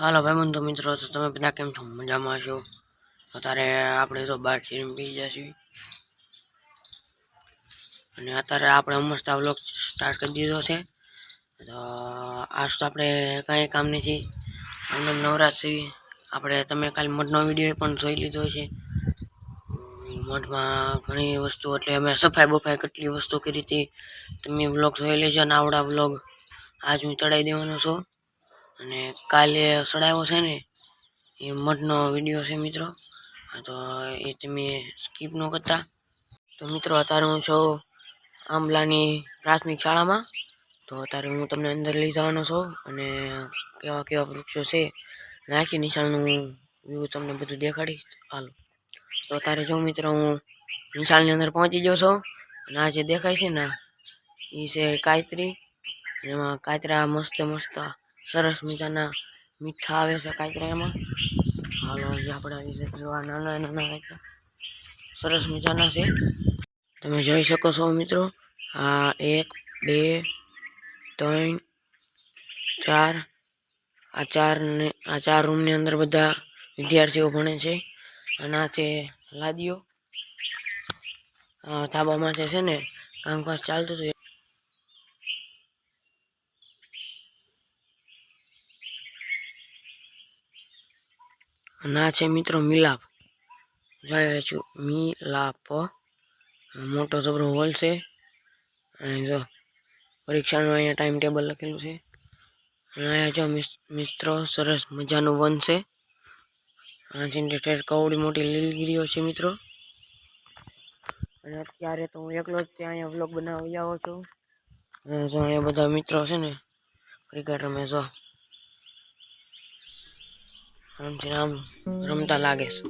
હાલો ભાઈ બંધુ મિત્રો, તો તમે બધા કેમ છો? મજામાં છો? અત્યારે આપણે તો બહાર જઈને પી જશે અને અત્યારે આપણે મસ્ત વ્લોગ સ્ટાર્ટ કરી દીધો છે. તો આજ તો આપણે કાંઈ કામ નથી, અમને નવરાત્રી આપણે તમે કાલે મઠનો વિડીયો પણ જોઈ લીધો છે. મઠમાં ઘણી વસ્તુ એટલે અમે સફાઈ બફાઈ કેટલી વસ્તુ કરી હતી તમે વ્લોગ જોઈ લેજો. અને આવડા વ્લોગ આજ હું ચડાવી દેવાનો છું અને કાલે ચડાવ્યો છે ને એ મઠનો વિડીયો છે મિત્રો. તો એ તમે સ્કીપ ન કરતા. તો મિત્રો અત્યારે હું છું આંબલાની પ્રાથમિક શાળામાં. તો અત્યારે હું તમને અંદર લઈ જવાનો છું અને કેવા કેવા વૃક્ષો છે આખી નિશાળનું વ્યૂ તમને બધું દેખાડીશ. હાલો, તો અત્યારે જો મિત્રો હું નિશાળની અંદર પહોંચી ગયો છું અને આ જે દેખાય છે ને એ છે કાયત્રી. એમાં કાયત્રા મસ્ત મસ્ત સરસ મજાના મીઠા આવે છે કાયત્રા એમાં. હાલો, આપણે આવી છે જોવા નાના નાના કાયત્રા સરસ મજાના છે, તમે જોઈ શકો છો મિત્રો. આ 1 2 3 4 આ ચાર રૂમની અંદર બધા વિદ્યાર્થીઓ ભણે છે. અને આ છે લાદીઓ. ધાબામાં છે ને કામકાજ ચાલતું હતું. અને આ છે મિત્રો મિલાપ, જોઈ છું મિલાપ મોટો જબરો હોલ છે. અહીં જો પરીક્ષાનું અહીંયા ટાઈમ ટેબલ લખેલું છે. અને અહીંયા જો મિત્રો સરસ મજાનું વન છે. આ જનરેટર કવડી મોટી લીલગીરીઓ છે મિત્રો. અને અત્યારે તો હું એકલો જ ત્યાં અહીંયા વ્લોગ બનાવી આવો છું. જો અહીંયા બધા મિત્રો છે ને ક્રિકેટ રમે જો આમથી આમ રમતા લાગે છે.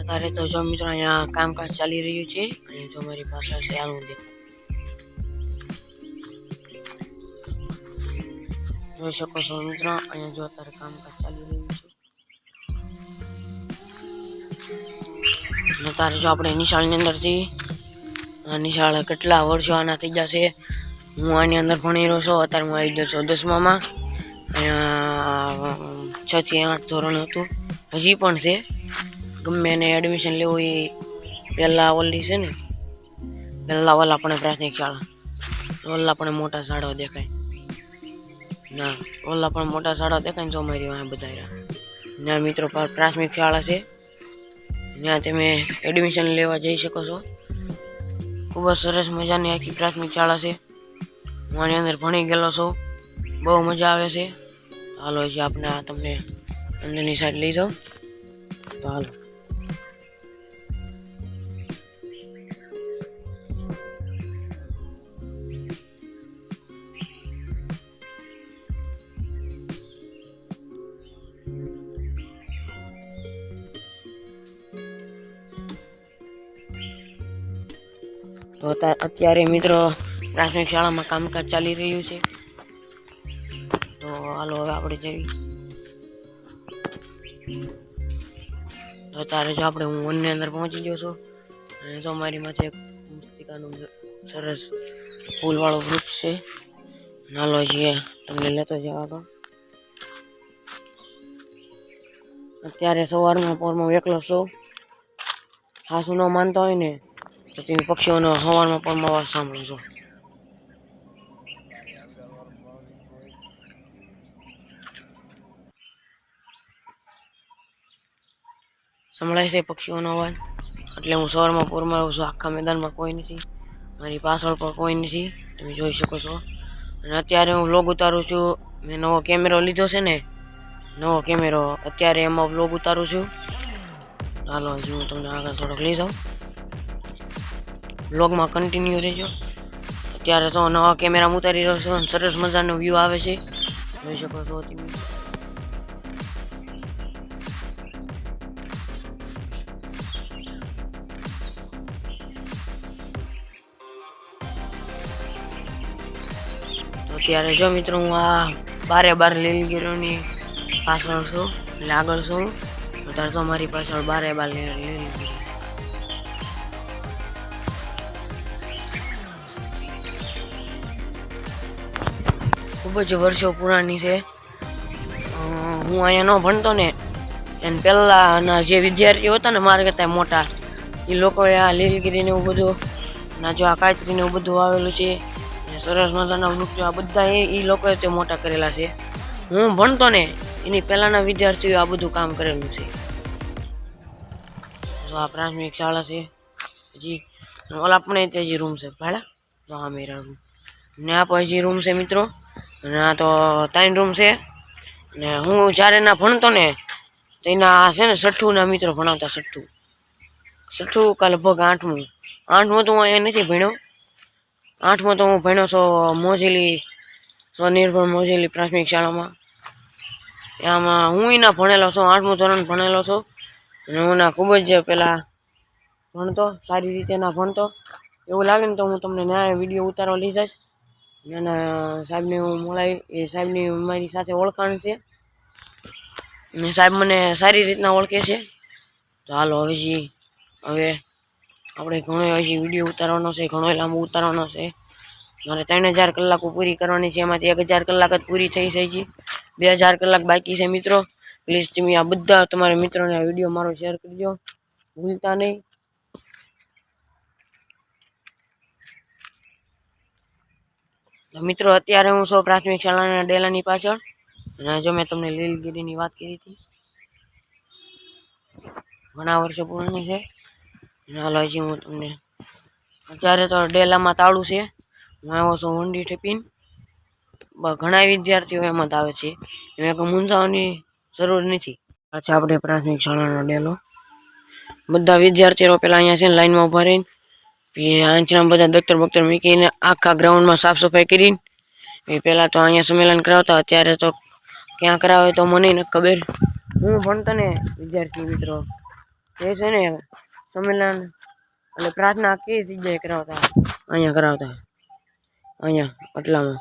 અત્યારે તો જો મિત્રો અહીંયા કામકાજ ચાલી રહ્યું છે. અહીંયા જો મારી પાછળ છે આનું દેખાય જોઈ શકો છો મિત્રો. અહીંયા જો અત્યારે કામકાજ ચાલી રહ્યું છે. અત્યારે જો આપણે નિશાળની અંદર છીએ. આ નિશાળ કેટલા વર્ષો આના થઈ ગયા છે. હું આની અંદર ભણી રહ્યો છું. અત્યારે હું આવી ગયો છું 10મામાં. અહીંયા 6 થી 8 ધોરણ હતું, હજી પણ છે. ગમે એને એડમિશન લેવું એ પહેલા ઓલી છે ને પહેલા ઓલા પણ પ્રાથમિક શાળા, ઓલા પણ મોટા શાળાઓ દેખાય ના, ઓલા પણ મોટા શાળા દેખાય ને જો મારી વાંહે બધા ત્યાં મિત્રો પ્રાથમિક શાળા છે. ત્યાં તમે એડમિશન લેવા જઈ શકો છો. ખૂબ જ સરસ મજાની આખી પ્રાથમિક શાળા છે. હું આની અંદર ભણી ગયેલો છું, બહુ મજા આવે છે. હાલો જે આપણે તમને અંદરની સાઈડ લઈ જાઓ. તો હાલો, તો અત્યારે મિત્રો પ્રાથમિક શાળામાં કામકાજ ચાલી રહ્યું છે. તો હાલો હવે આપણે જઈએ. તો અત્યારે જો આપણે હું વનની અંદર પહોંચી ગયો છું અને જો મારી માથે પુસ્તિકાનું સરસ ફૂલવાળો વૃક્ષ છે. નાલો છે તમને લેતો જવા તો. અત્યારે સવારમાં પોરમાં એકલો છું. હાસુ ન માનતા હોય ને તો તમે પક્ષીઓનો સવારમાં પોરમાં અવાજ સાંભળો છો. સંભળાય છે પક્ષીઓનો અવાજ. એટલે હું સવારમાં પૂરમાં આવું છું. આખા મેદાનમાં કોઈ નથી, મારી પાછળ પણ કોઈ નથી, તમે જોઈ શકો છો. અને અત્યારે હું વ્લોગ ઉતારું છું. મેં નવો કેમેરો લીધો છે ને, નવો કેમેરો, અત્યારે એમાં વ્લોગ ઉતારું છું. ચાલો હજી હું તમને આગળ થોડોક લઈ જાઉં, વ્લોગમાં કન્ટિન્યુ રહેજો. અત્યારે તો નવા કેમેરામાં ઉતારી રહ્યો છું, સરસ મજાનો વ્યૂ આવે છે, જોઈ શકો છો તમે. અત્યારે જો મિત્રો હું આ બારે લીલગીરીની પાછળ છું, એટલે આગળ છું. અત્યારે તો મારી પાછળ બારે લીલગીરી. ખૂબ જ વર્ષો પુરાણી છે. હું અહીંયા ન ભણતો ને એને પહેલાંના જે વિદ્યાર્થીઓ હતા ને મારા કરતાં મોટા, એ લોકોએ આ લીલગીરીને એવું બધું, ના જો આ કાતરીને એવું બધું આવેલું છે, સરસ મજાના વૃક્ષો, આ બધા એ લોકોએ તે મોટા કરેલા છે. હું ભણતો ને એની પહેલાંના વિદ્યાર્થીઓ આ બધું કામ કરેલું છે. જો આ પ્રાથમિક શાળા છે. હજી ઓલા પણ હજી રૂમ છે ભાડા, જો હા મેરા રૂમ ને આ પણ હજી રૂમ છે મિત્રો. અને આ તો 3 રૂમ છે. ને હું જ્યારે ના ભણતો ને તો એના છે ને 6ઠું ના મિત્રો ભણાવતા. 6ઠું કાલે લગભગ 8મું તો હું અહીંયા નથી ભણ્યો. 8મું તો હું ભણ્યો છો મોજેલી, સ્વનિર્ભર મોજેલી પ્રાથમિક શાળામાં. આમાં હું એના ભણેલો છું, 8મું ધોરણ ભણેલો છું. અને હું ના ખૂબ જ પેલા ભણતો, સારી રીતે ના ભણતો. એવું લાગે ને તો હું તમને ન્યાય વિડીયો ઉતારવા લઈ જઈશ. નાના સાહેબને હું મળાવી, એ સાહેબની મારી સાથે ઓળખાણ છે, ને સાહેબ મને સારી રીતના ઓળખે છે. તો હાલો હવે આપણે ઘણો હજી વિડીયો ઉતારવાનો છે, ઘણો લાંબો ઉતારવાનો છે. મારે 3000 કલાકો પૂરી કરવાની છે, એમાંથી 1000 કલાક જ પૂરી થઈ છે. 2000 કલાક બાકી છે મિત્રો. પ્લીઝ તમે આ બધા તમારા મિત્રોને આ વિડીયો મારો શેર કરજો, ભૂલતા નહીં. તો મિત્રો અત્યારે હું છું પ્રાથમિક શાળાના ડેલાની પાછળ. અને જો મેં તમને લીલગીરીની વાત કરી હતી, ઘણા વર્ષો પુરાણી છે. હાલો હજી હું તમને, અત્યારે તો ડેલામાં તાળું છે. હું આવ્યો છું વંડી ઠેપીને. ઘણા વિદ્યાર્થીઓ એમાં જ આવે છે, એને મૂંઝાવાની જરૂર નથી. પાછા આપણે પ્રાથમિક શાળાનો ડેલો. બધા વિદ્યાર્થીઓ પેલા અહીંયા છે ને લાઈનમાં ઉભા રહીને આંચના બધા દફતર બખ્તર મૂકીને આખા ગ્રાઉન્ડમાં સાફ સફાઈ કરીને એ પહેલાં તો અહીંયા સંમેલન કરાવતા. અત્યારે તો ક્યાં કરાવે તો મને નથી ખબર. હું ભણતો ને વિદ્યાર્થી મિત્રો, એ છે ને સંમેલન એટલે પ્રાર્થના કઈ જગ્યાએ કરાવતા, અહીંયા કરાવતા, અહીંયા આટલામાં.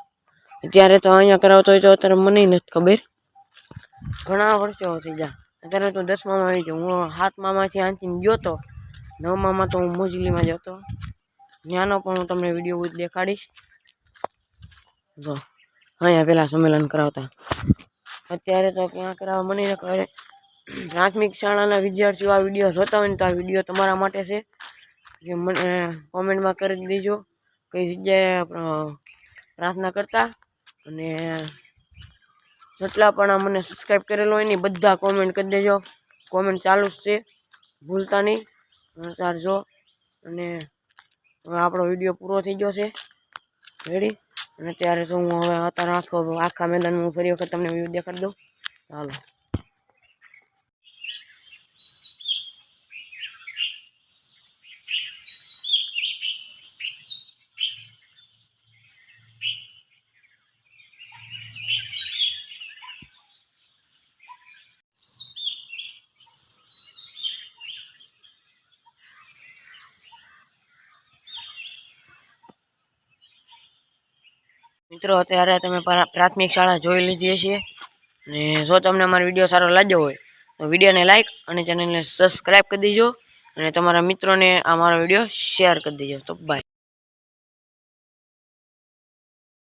અત્યારે તો અહીંયા કરાવતો હોય તો અત્યારે મને નથી ખબર. ઘણા વર્ષો થઈ ગયા. અત્યારે તો 10મામાં આવી ગયો. હું 7મામાંથી આંચીને ગયો તો, 9મામાં તો હું મોજલીમાં જ હતો. ત્યાંનો પણ હું તમને વિડીયો દેખાડીશ. જો અહીંયા પેલા સંમેલન કરાવતા. અત્યારે તો ક્યાં કરાવવા મને ન ખબર. પ્રાથમિક શાળાના વિદ્યાર્થીઓ આ વિડીયો જોતા હોય ને તો આ વિડીયો તમારા માટે છે. જે મને કોમેન્ટમાં કરી દેજો કઈ જગ્યાએ પ્રાર્થના કરતા. અને જેટલા પણ મને સબસ્ક્રાઈબ કરેલો હોય ને બધા કોમેન્ટ કરી દેજો. કોમેન્ટ ચાલુ જ છે, ભૂલતા નહીં. જો અને હવે આપણો વિડીયો પૂરો થઈ ગયો છે, રેડી. અને અત્યારે તો હું હવે અત્યારે આખા મેદાનમાં હું ફરી વખત તમને વ્યૂ દેખાડી દઉં. ચાલો મિત્રો, અત્યારે તમે પ્રાથમિક શાળા જોઈ લીધી છે. અને જો તમને અમારો વિડીયો સારો લાગ્યો હોય તો વિડીયોને લાઈક અને ચેનલને સબસ્ક્રાઈબ કરી દેજો. અને તમારા મિત્રોને અમારો વિડીયો શેર કરી દેજો. તો બાય.